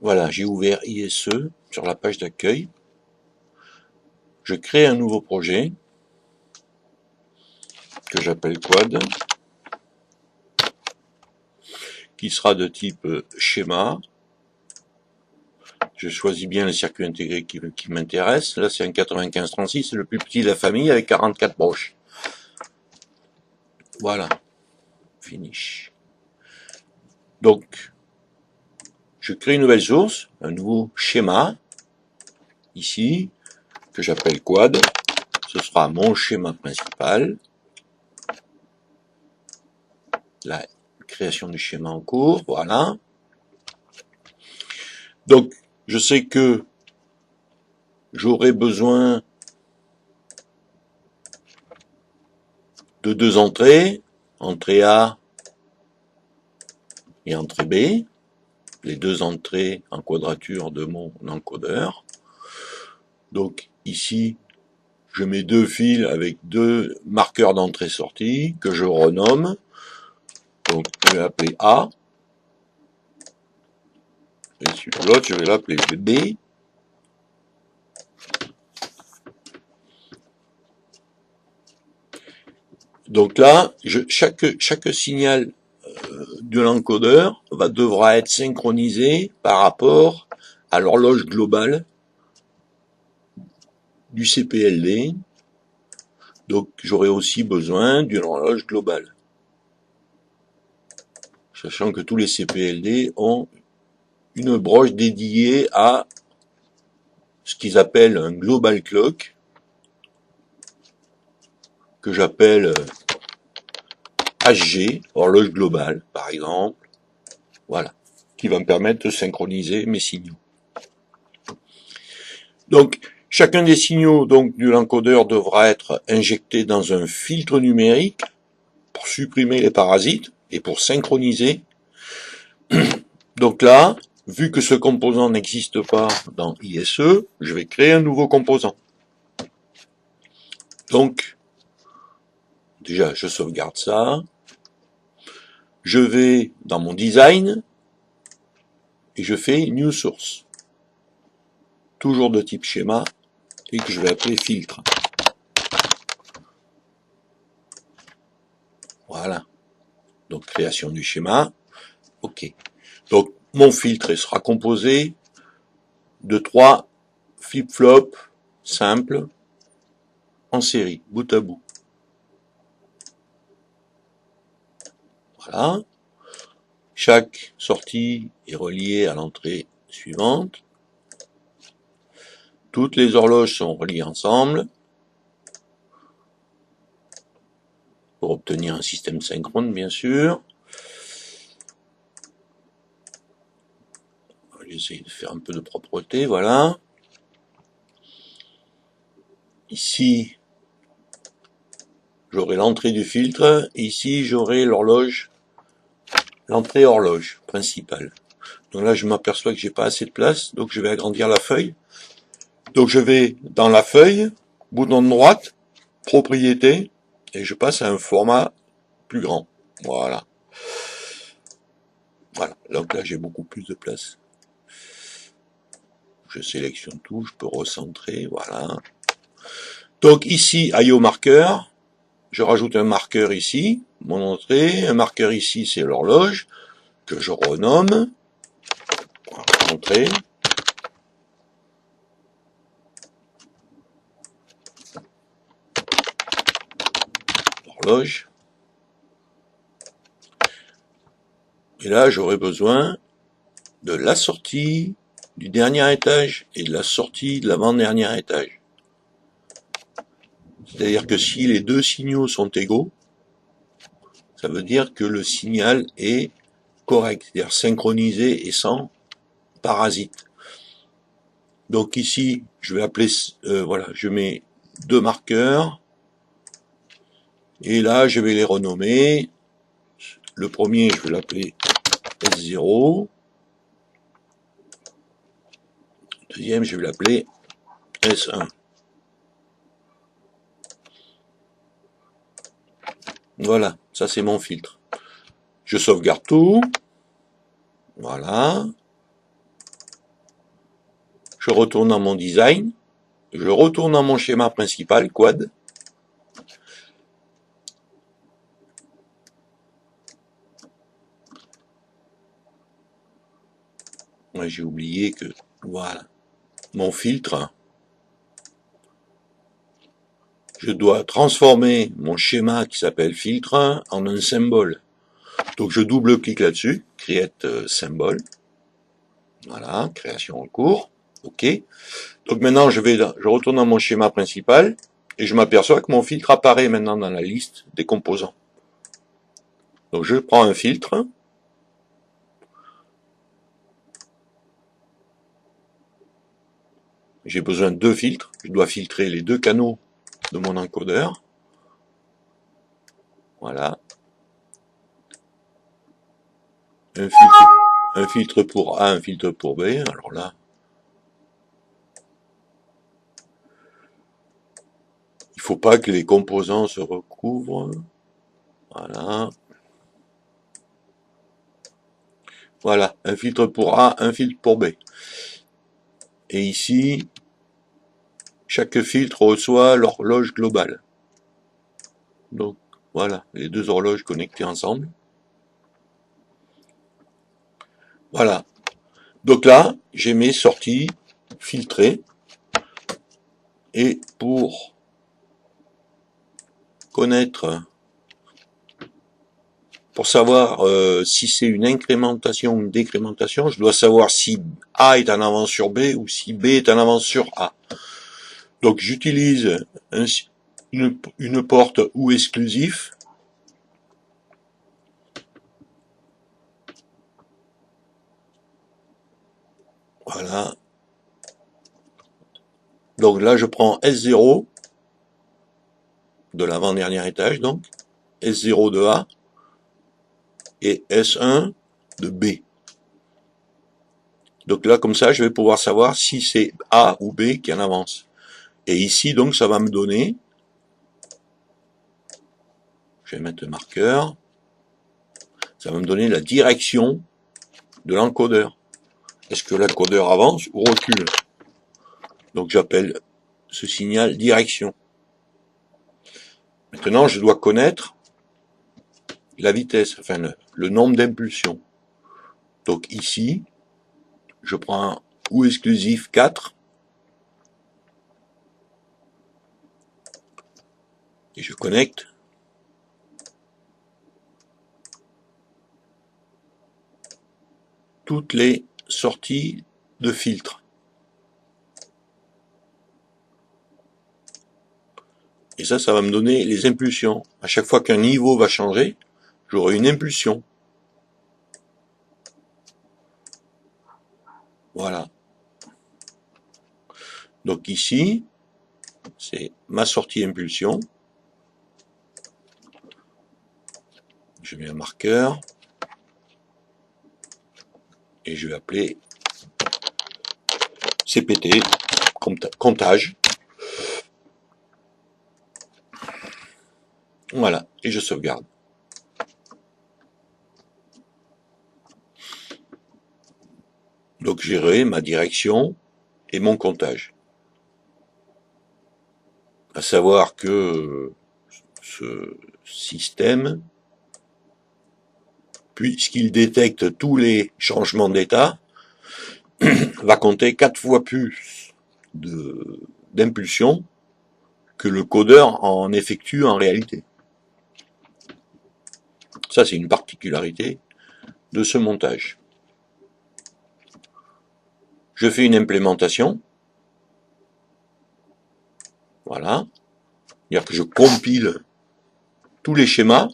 Voilà, j'ai ouvert ISE sur la page d'accueil. Je crée un nouveau projet que j'appelle Quad, qui sera de type schéma. Je choisis bien le circuit intégré qui m'intéresse. Là, c'est un 9536, c'est le plus petit de la famille avec 44 broches. Voilà, finish. Donc, je crée une nouvelle source, un nouveau schéma, ici, que j'appelle Quad. Ce sera mon schéma principal. La création du schéma en cours, voilà. Donc, je sais que j'aurai besoin de deux entrées, entrée A et entrée B, les deux entrées en quadrature de mon encodeur. Donc ici, je mets deux fils avec deux marqueurs d'entrée-sortie que je renomme. Donc je vais l'appeler A. Et sur l'autre, je vais l'appeler B. Donc là, chaque signal de l'encodeur devra être synchronisé par rapport à l'horloge globale du CPLD. Donc j'aurai aussi besoin d'une horloge globale. Sachant que tous les CPLD ont une broche dédiée à ce qu'ils appellent un global clock, que j'appelle HG, horloge globale, par exemple. Voilà, qui va me permettre de synchroniser mes signaux. Donc, chacun des signaux de l'encodeur devra être injecté dans un filtre numérique pour supprimer les parasites et pour synchroniser. Donc là, vu que ce composant n'existe pas dans ISE, je vais créer un nouveau composant. Donc, déjà, je sauvegarde ça. Je vais dans mon design et je fais New Source. Toujours de type schéma et que je vais appeler filtre. Voilà. Donc, création du schéma. OK. Donc, mon filtre sera composé de 3 flip-flops simples en série, bout à bout. Voilà. Chaque sortie est reliée à l'entrée suivante. Toutes les horloges sont reliées ensemble pour obtenir un système synchrone, bien sûr. J'essaie de faire un peu de propreté, voilà. Ici, j'aurai l'entrée du filtre, et ici j'aurai l'horloge, l'entrée horloge principale. Donc là, je m'aperçois que j'ai pas assez de place, donc je vais agrandir la feuille. Donc je vais dans la feuille, bouton de droite, propriété, et je passe à un format plus grand. Voilà. Voilà. Donc là, j'ai beaucoup plus de place. Je sélectionne tout, je peux recentrer, voilà. Donc ici, IO marqueur, je rajoute un marqueur ici, mon entrée, un marqueur ici, c'est l'horloge, que je renomme, entrée, horloge, et là j'aurai besoin de la sortie du dernier étage et de la sortie de l'avant-dernier étage. C'est-à-dire que si les deux signaux sont égaux, ça veut dire que le signal est correct, c'est-à-dire synchronisé et sans parasite. Donc ici, je vais appeler, voilà, je mets deux marqueurs, et là, je vais les renommer. Le premier, je vais l'appeler S0. Le deuxième, je vais l'appeler S1. Voilà, ça c'est mon filtre. Je sauvegarde tout. Voilà. je retourne dans mon design, je retourne dans mon schéma principal, quad. Ouais, j'ai oublié que, voilà, mon filtre, je dois transformer mon schéma qui s'appelle filtre en un symbole. Donc je double-clique là-dessus, create symbole. Voilà, création en cours. OK. Donc maintenant je retourne dans mon schéma principal et je m'aperçois que mon filtre apparaît maintenant dans la liste des composants. Donc je prends un filtre. J'ai besoin de deux filtres. Je dois filtrer les deux canaux de mon encodeur. Voilà. Un filtre pour A, un filtre pour B. Alors là, il faut pas que les composants se recouvrent. Voilà. Voilà, un filtre pour A, un filtre pour B. Et ici, chaque filtre reçoit l'horloge globale. Donc voilà, les deux horloges connectées ensemble. Voilà. Donc là, j'ai mes sorties filtrées. Et pour connaître, pour savoir si c'est une incrémentation ou une décrémentation, je dois savoir si A est en avance sur B ou si B est en avance sur A. Donc j'utilise une porte ou exclusif. Voilà. Donc là je prends S0 de l'avant-dernier étage, donc S0 de A et S1 de B. Donc là comme ça je vais pouvoir savoir si c'est A ou B qui en avance. Et ici donc ça va me donner, je vais mettre le marqueur, ça va me donner la direction de l'encodeur. Est-ce que l'encodeur avance ou recule? Donc j'appelle ce signal direction. Maintenant je dois connaître la vitesse, enfin le nombre d'impulsions. Donc ici, je prends un ou exclusif 4 et je connecte. Toutes les sorties de filtre. Et ça va me donner les impulsions. À chaque fois qu'un niveau va changer, j'aurai une impulsion. Voilà. Donc ici, c'est ma sortie impulsion. Je mets un marqueur. Et je vais appeler CPT, comptage. Voilà, et je sauvegarde. Donc gérer ma direction et mon comptage. À savoir que ce système, puisqu'il détecte tous les changements d'état, va compter 4 fois plus d'impulsions que le codeur en effectue en réalité. Ça, c'est une particularité de ce montage. Je fais une implémentation. Voilà. C'est-à-dire que je compile tous les schémas.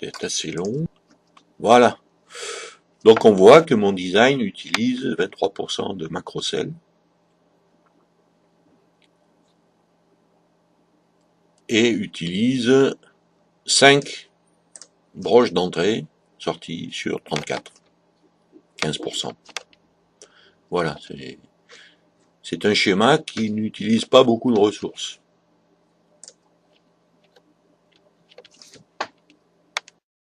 C'est assez long. Voilà. Donc on voit que mon design utilise 23% de macrocell. Et utilise 5 broche d'entrée, sortie sur 34, 15%. Voilà, c'est un schéma qui n'utilise pas beaucoup de ressources.